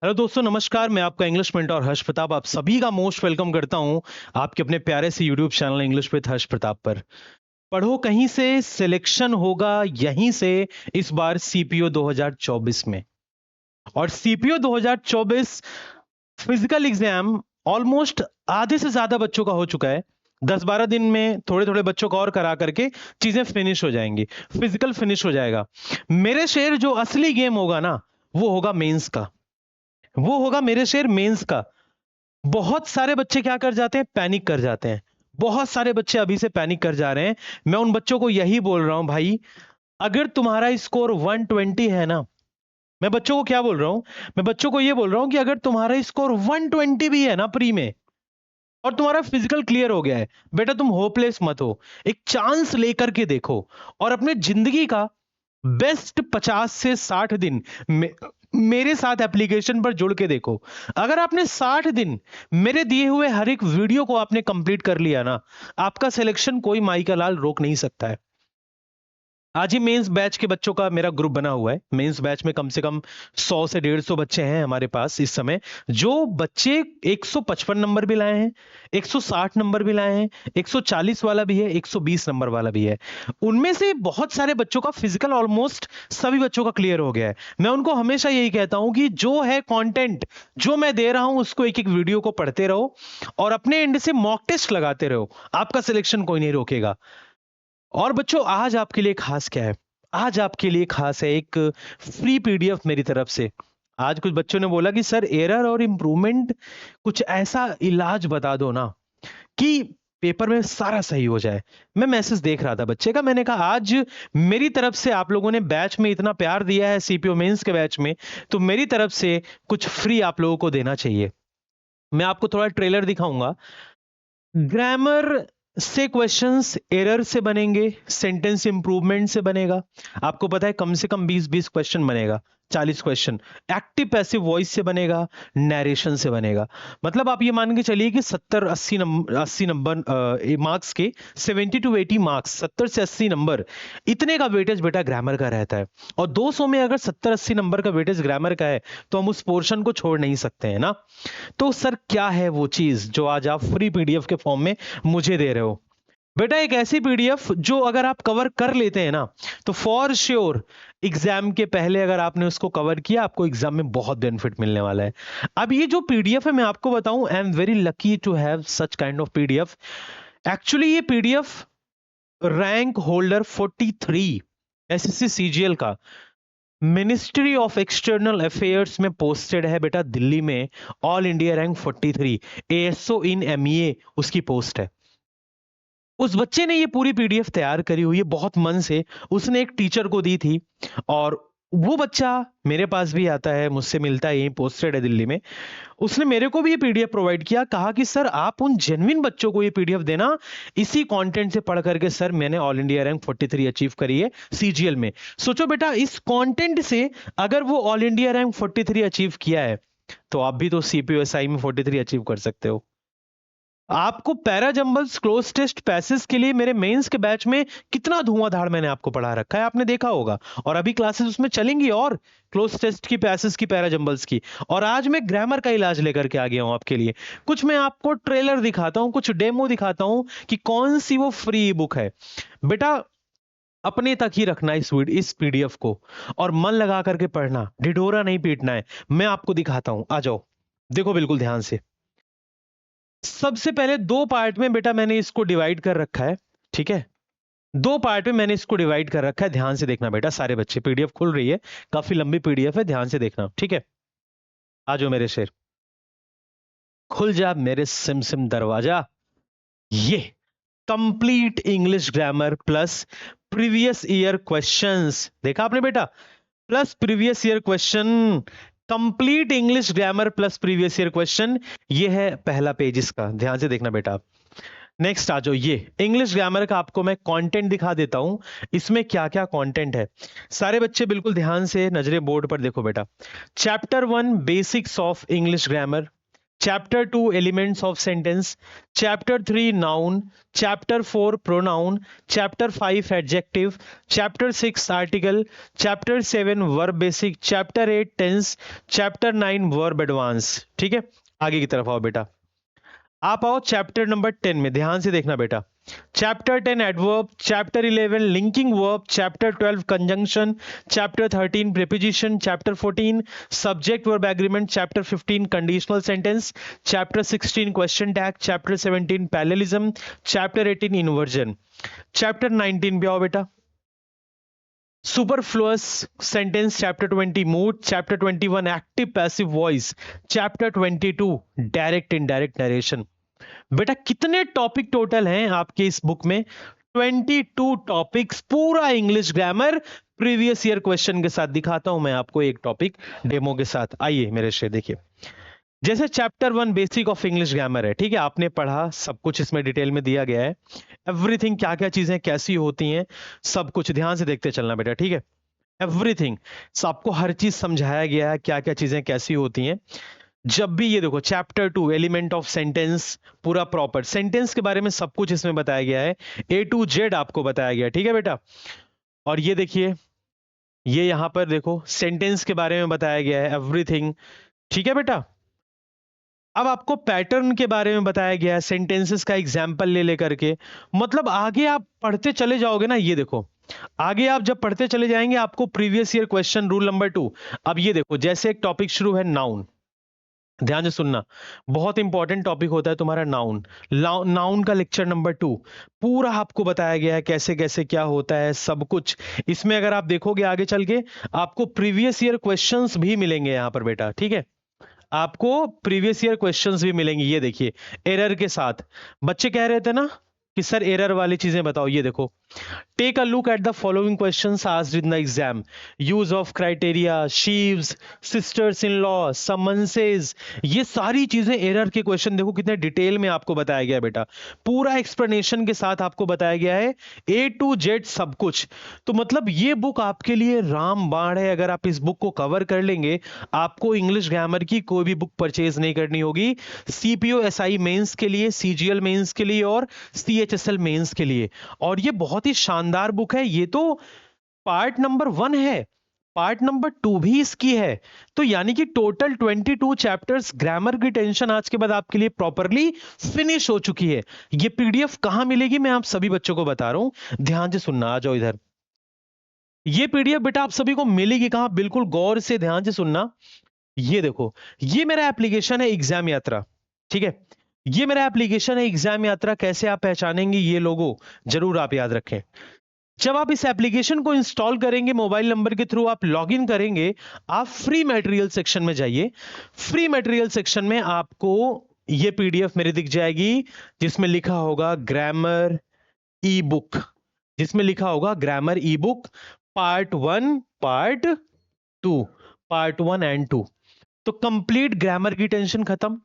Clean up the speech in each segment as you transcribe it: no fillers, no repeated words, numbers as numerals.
Hello दोस्तों, नमस्कार। मैं आपका इंग्लिश मेंटर हर्ष प्रताप आप सभी का मोस्ट वेलकम करता हूं आपके अपने प्यारे से YouTube channel English with Harsh Pratap पर। पढ़ो कहीं से, सिलेक्शन होगा यहीं से इस बार सीपीओ 2024 में। और सीपीओ 2024 फिजिकल एग्जाम ऑलमोस्ट आधे से ज्यादा बच्चों का हो चुका है। 10-12 दिन में थोड़े थोड़े बच्चों का और करा करके चीजें फिनिश हो जाएंगी, फिजिकल फिनिश हो जाएगा। मेरे शेर जो असली गेम होगा ना, वो होगा मेंस का। वो होगा मेरे शेर मेंस का। बहुत सारे बच्चे क्या कर जाते हैं, पैनिक कर जाते हैं। बहुत सारे बच्चे अभी से पैनिक कर जा रहे हैं। मैं उन बच्चों को यही बोल रहा हूं, भाई अगर तुम्हारा स्कोर 120 है ना, मैं बच्चों को क्या बोल रहा हूं, मैं बच्चों को ये बोल रहा हूं कि अगर तुम्हारा स्कोर 120 भी है ना प्री में, और तुम्हारा फिजिकल क्लियर हो गया है, बेटा तुम होपलेस मत हो। एक चांस लेकर के देखो और अपने जिंदगी का बेस्ट 50 से 60 दिन मेरे साथ एप्लीकेशन पर जुड़ के देखो। अगर आपने 60 दिन मेरे दिए हुए हर एक वीडियो को आपने कंप्लीट कर लिया ना, आपका सिलेक्शन कोई माई का लाल रोक नहीं सकता है। आज ही मेंस बैच के बच्चों का मेरा ग्रुप बना हुआ है। मेंस बैच में कम से कम 100 से 150 बच्चे हैं हमारे पास इस समय। जो बच्चे 155 नंबर भी लाए हैं, 160 नंबर भी लाए हैं, 140 वाला भी है, 120 नंबर वाला भी है। उनमें से बहुत सारे बच्चों का फिजिकल ऑलमोस्ट सभी बच्चों का क्लियर हो गया है। मैं उनको हमेशा यही कहता हूं कि जो है कंटेंट जो मैं दे रहा हूं उसको एक एक वीडियो को पढ़ते रहो और अपने एंड से मॉक टेस्ट लगाते रहो। आपका सिलेक्शन कोई नहीं रोकेगा। और बच्चों, आज आपके लिए खास क्या है? आज आपके लिए खास है एक फ्री पीडीएफ मेरी तरफ से। आज कुछ बच्चों ने बोला कि सर एरर और इम्प्रूवमेंट कुछ ऐसा इलाज बता दो ना कि पेपर में सारा सही हो जाए। मैं मैसेज देख रहा था बच्चे का, मैंने कहा आज मेरी तरफ से आप लोगों ने बैच में इतना प्यार दिया है, सीपीओ मेंस के बैच में, तो मेरी तरफ से कुछ फ्री आप लोगों को देना चाहिए। मैं आपको थोड़ा ट्रेलर दिखाऊंगा। ग्रामर से क्वेश्चंस एरर से बनेंगे, सेंटेंस इंप्रूवमेंट से बनेगा। आपको पता है कम से कम 20-20 क्वेश्चन बनेगा, 40 क्वेश्चन। एक्टिव पैसिव वॉइस से बनेगा, नरेशन से बनेगा। मतलब आप ये मान के चलिए कि 70-80 नंबर मार्क्स के 70 to 80 मार्क्स, 70 से 80 नंबर, इतने का वेटेज बेटा ग्रामर का रहता है। और 200 में अगर 70-80 नंबर का वेटेज ग्रामर का है तो हम उस पोर्शन को छोड़ नहीं सकते हैं ना। तो सर क्या है वो चीज जो आज आप फ्री पीडीएफ के फॉर्म में मुझे दे रहे हो? बेटा एक ऐसी पीडीएफ जो अगर आप कवर कर लेते हैं ना, तो फॉर श्योर एग्जाम के पहले अगर आपने उसको कवर किया, आपको एग्जाम में बहुत बेनिफिट मिलने वाला है। अब ये जो पीडीएफ है मैं आपको बताऊं, I am very lucky to have such kind of PDF. Actually ये PDF rank holder 43 SSC CGL का मिनिस्ट्री ऑफ एक्सटर्नल अफेयर्स में पोस्टेड है बेटा दिल्ली में। All India rank 43, ASO in MEA उसकी पोस्ट है। उस बच्चे ने ये पूरी पीडीएफ तैयार करी हुई है बहुत मन से, उसने एक टीचर को दी थी। और वो बच्चा मेरे पास भी आता है, मुझसे मिलता है, यहीं पोस्टेड है दिल्ली में। उसने मेरे को भी ये पीडीएफ प्रोवाइड किया, कहा कि सर आप उन जेन्युइन बच्चों को ये पीडीएफ देना, इसी कंटेंट से पढ़ करके सर मैंने ऑल इंडिया रैंक 43 अचीव करी है सीजीएल में। सोचो बेटा, इस कंटेंट से अगर वो ऑल इंडिया रैंक 43 अचीव किया है, तो आप भी तो सीपीओएसआई में 43 अचीव कर सकते हो। आपको para jumbles cloze test passage के लिए मेरे मेंस के बैच में कितना धुआंधार मैंने आपको पढ़ा रखा है, आपने देखा होगा। और अभी क्लासेस उसमें चलेंगी और क्लोज टेस्ट की, पैसेज की, पैरा जंबल्स की। और आज मैं ग्रामर का इलाज लेकर के आ गया हूं आपके लिए। कुछ मैं आपको ट्रेलर दिखाता हूं, कुछ डेमो दिखाता हूं कि कौन सी वो फ्री बुक है। बेटा अपने तक ही रखना इस पीडीएफ को, और मन लगा करके पढ़ना, ढिढोरा नहीं पीटना है। मैं आपको दिखाता हूं, आ जाओ देखो बिल्कुल ध्यान से। सबसे पहले दो पार्ट में बेटा मैंने इसको डिवाइड कर रखा है, ठीक है। दो पार्ट में मैंने इसको डिवाइड कर रखा है, ध्यान से देखना बेटा सारे बच्चे। पीडीएफ खुल रही है, काफी लंबी पीडीएफ है, ध्यान से देखना, ठीक है। आ जाओ मेरे शेर, खुल जा मेरे सिम सिम दरवाजा। ये complete English grammar plus previous year questions, देखा आपने बेटा, plus previous year question. Complete English grammar plus previous year question, ये है पहला पेज इसका, ध्यान से देखना बेटा। नेक्स्ट आ जाओ, ये इंग्लिश ग्रामर का आपको मैं कंटेंट दिखा देता हूं, इसमें क्या क्या कंटेंट है। सारे बच्चे बिल्कुल ध्यान से नजरे बोर्ड पर देखो बेटा। Chapter 1 basics of English grammar, chapter 2 elements of sentence, chapter 3 noun, chapter 4 pronoun, chapter 5 adjective, chapter 6 article, chapter 7 verb basic, chapter 8 tense, chapter 9 verb advance. ठीक है, आगे की तरफ आओ बेटा। आप आओ चैप्टर नंबर 10 में, ध्यान से देखना बेटा। Chapter 10 adverb, chapter 11 linking verb, chapter 12 conjunction, chapter 13 preposition, chapter 14 subject verb agreement, chapter 15 conditional sentence, chapter 16 question tag, chapter 17 parallelism, chapter 18 inversion. Chapter 19 पे आओ बेटा, superfluous sentence, chapter 20 mood, chapter 21 active passive voice, chapter 22 direct indirect narration. बेटा कितने topic total हैं आपके इस book में? 22 topics, पूरा English grammar previous year question के साथ। दिखाता हूं मैं आपको एक टॉपिक डेमो के साथ, आइए मेरे से देखिए। जैसे chapter 1 basic of English grammar है, ठीक है, आपने पढ़ा, सब कुछ इसमें डिटेल में दिया गया है, एवरीथिंग, क्या क्या चीजें कैसी होती हैं, सब कुछ ध्यान से देखते चलना बेटा, ठीक है। एवरीथिंग, आपको हर चीज समझाया गया है, क्या क्या चीजें कैसी होती हैं। जब भी ये देखो चैप्टर 2 एलिमेंट ऑफ सेंटेंस, पूरा प्रॉपर सेंटेंस के बारे में सब कुछ इसमें बताया गया है, A to Z आपको बताया गया है, ठीक है बेटा। और ये देखिए, ये यहां पर देखो सेंटेंस के बारे में बताया गया है, एवरीथिंग, ठीक है बेटा। अब आपको पैटर्न के बारे में बताया गया है, सेंटेंसेस का एग्जाम्पल ले लेकर के, मतलब आगे आप पढ़ते चले जाओगे ना, ये देखो आगे आप जब पढ़ते चले जाएंगे आपको previous year question rule number 2। अब ये देखो, जैसे एक टॉपिक शुरू है नाउन, ध्यान से सुनना, बहुत इंपॉर्टेंट टॉपिक होता है तुम्हारा नाउन। नाउन का लेक्चर नंबर 2 पूरा आपको बताया गया है, कैसे कैसे क्या होता है सब कुछ इसमें। अगर आप देखोगे आगे चल के आपको प्रीवियस ईयर क्वेश्चंस भी मिलेंगे यहां पर बेटा, ठीक है, आपको प्रीवियस ईयर क्वेश्चंस भी मिलेंगे। ये देखिए एरर के साथ, बच्चे कह रहे थे ना कि सर एरर वाली चीजें बताओ, ये देखो, take a look at the following questions asked in the exam, use of criteria, sheaves, sisters in law, summonses, ये सारी चीजें एरर के क्वेश्चन देखो कितने डिटेल में आपको बताया गया बेटा, पूरा एक्सप्लेनेशन के साथ आपको बताया गया है, A to Z सब कुछ। तो मतलब ये बुक आपके लिए रामबाण है, अगर आप इस बुक को कवर कर लेंगे आपको इंग्लिश ग्रामर की कोई भी बुक परचेज नहीं करनी होगी, CPO SI मेंस के लिए, CGL मेंस के लिए और CHSL मेंस के लिए। और ये बहुत ही शानदार बुक है, ये तो पार्ट नंबर 1 है, पार्ट नंबर 2 भी इसकी है। तो यानी कि टोटल 22 चैप्टर्स ग्रामर की टेंशन आज के बाद आपके लिए प्रॉपरली फिनिश हो चुकी है। ये PDF कहां मिलेगी मैं आप सभी बच्चों को बता रहा हूं, ध्यान से सुनना, आ जाओ इधर। ये PDF बेटा आप सभी को मिलेगी कहां, बिल्कुल गौर से ध्यान से सुनना। ये देखो, ये मेरा एप्लीकेशन है एग्जाम यात्रा, ठीक है, ये मेरा एप्लीकेशन है एग्जाम यात्रा। कैसे आप पहचानेंगे ये लोगो, जरूर आप याद रखें। जब आप इस एप्लीकेशन को इंस्टॉल करेंगे, मोबाइल नंबर के थ्रू आप लॉगिन करेंगे, आप फ्री मटेरियल सेक्शन में जाइए, फ्री मटेरियल सेक्शन में आपको ये PDF मेरी दिख जाएगी जिसमें लिखा होगा ग्रामर ई बुक, जिसमें लिखा होगा grammar E book part 1 part 2, part 1 and 2। तो कंप्लीट ग्रामर की टेंशन खत्म।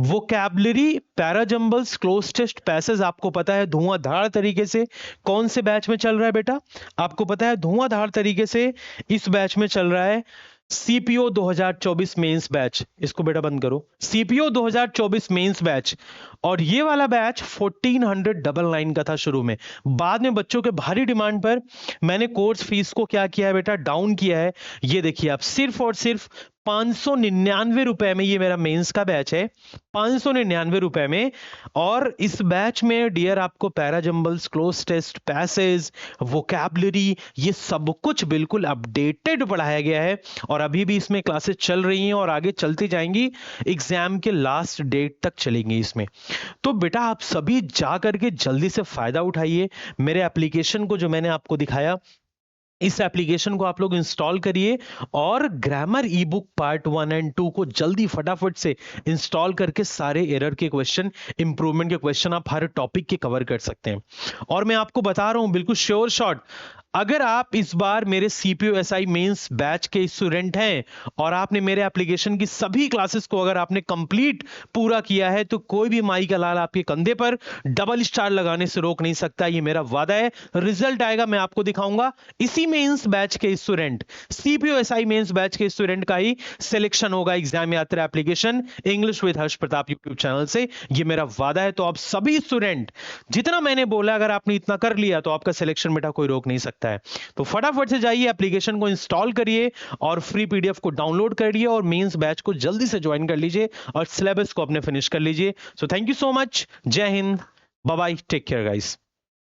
वोकैबुलरी, पैराजंबल्स, क्लोज टेस्ट, पैसेज आपको पता है धुआंधार तरीके से कौन से बैच में चल रहा है बेटा, आपको पता है धुआंधार तरीके से इस बैच में चल रहा है CPO 2024 मेंस बैच। इसको बेटा बंद करो, CPO 2024 मेंस बैच। और ये वाला बैच 1499 का था शुरू में, बाद में बच्चों के भारी डिमांड पर मैंने कोर्स फीस को क्या किया है बेटा, डाउन किया है। ये देखिए आप, सिर्फ और सिर्फ 599 रुपए में ये मेरा मेंस का बैच है, 599 रुपए में। और इस बैच में डियर आपको पैराजंबल्स, क्लोज टेस्ट, पैसेज, वोकैबुलरी, ये सब कुछ बिल्कुल अपडेटेड पढ़ाया गया है। और अभी भी इसमें क्लासेस चल रही हैं और आगे चलती जाएंगी, एग्जाम के लास्ट डेट तक चलेंगी इसमें। तो बेटा आप सभी जा करके जल्दी से फायदा उठाइए। मेरे एप्लीकेशन को जो मैंने आपको दिखाया, इस एप्लीकेशन को आप लोग इंस्टॉल करिए और grammar E book part 1 and 2 को जल्दी फटाफट से इंस्टॉल करके सारे एरर के क्वेश्चन, इंप्रूवमेंट के क्वेश्चन आप हर टॉपिक के कवर कर सकते हैं। और मैं आपको बता रहा हूं बिल्कुल श्योर शॉट, अगर आप इस बार मेरे सीपीयू एसआई मेंस बैच के स्टूडेंट हैं और आपने मेरे एप्लीकेशन की सभी क्लासेस को अगर आपने कंप्लीट पूरा किया है तो कोई भी माई का लाल आपके कंधे पर डबल स्टार लगाने से रोक नहीं सकता, ये मेरा वादा है। रिजल्ट आएगा मैं आपको दिखाऊंगा। इसी मेंस बैच के student, CPU SI mains batch के स्टूडेंट का ही सिलेक्शन होगा exam Yatra application English with Harsh Pratap YouTube channel से, ये मेरा वादा है। तो आप सभी स्टूडेंट, जितना मैंने बोला अगर आपने इतना कर लिया तो आपका सिलेक्शन बेटा कोई रोक नहीं सकता है। तो फटाफट से जाइए, एप्लीकेशन को इंस्टॉल करिए और फ्री पीडीएफ को डाउनलोड करिए और मेंस बैच को जल्दी से ज्वाइन कर लीजिए और सिलेबस को अपने फिनिश कर लीजिए। So thank you so much, जय हिंद, bye bye, take care guys.